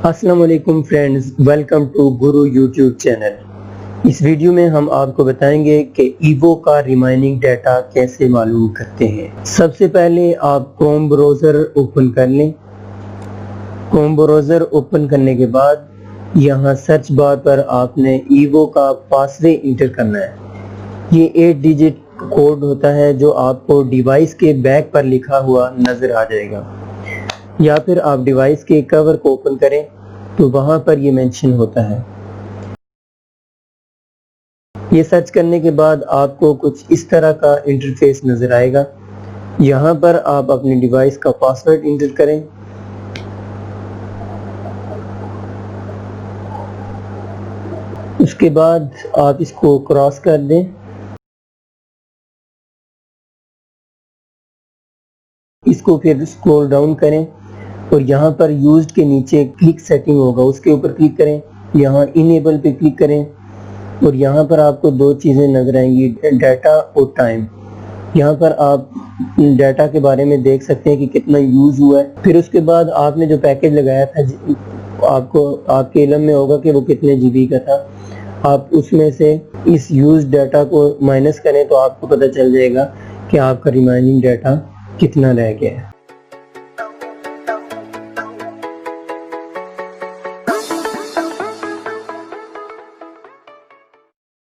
अस्सलाम वालेकुम friends, welcome to Guru YouTube channel. इस वीडियो में हम आपको बताएंगे कि ईवो का रिमाइनिंग डाटा कैसे मालूम करते हैं। सबसे पहले आप क्रोम ब्राउज़र ओपन कर लें। क्रोम ब्राउज़र ओपन करने के बाद यहाँ सर्च बार पर आपने ईवो का पासवर्ड इंटर करना है। ये 8 डिजिट कोड होता है जो आपको डिवाइस के बैक पर लिखा हुआ नजर आ जाएगा, या फिर आप डिवाइस के कवर को ओपन करें तो वहां पर ये मेंशन होता है। ये सर्च करने के बाद आपको कुछ इस तरह का इंटरफेस नजर आएगा। यहाँ पर आप अपने डिवाइस का पासवर्ड इंटर करें। उसके बाद आप इसको क्रॉस कर दें। इसको फिर स्क्रॉल डाउन करें और यहाँ पर यूज्ड के नीचे क्लिक सेटिंग होगा, उसके ऊपर क्लिक करें। यहाँ इनेबल पे क्लिक करें और यहाँ पर आपको दो चीज़ें नजर आएंगी, डाटा और टाइम। यहाँ पर आप डाटा के बारे में देख सकते हैं कि कितना यूज हुआ है। फिर उसके बाद आपने जो पैकेज लगाया था, आपको आपके इल्म में होगा कि वो कितने जीबी का था। आप उसमें से इस यूज डाटा को माइनस करें तो आपको पता चल जाएगा कि आपका रिमाइनिंग डाटा कितना रह गया है।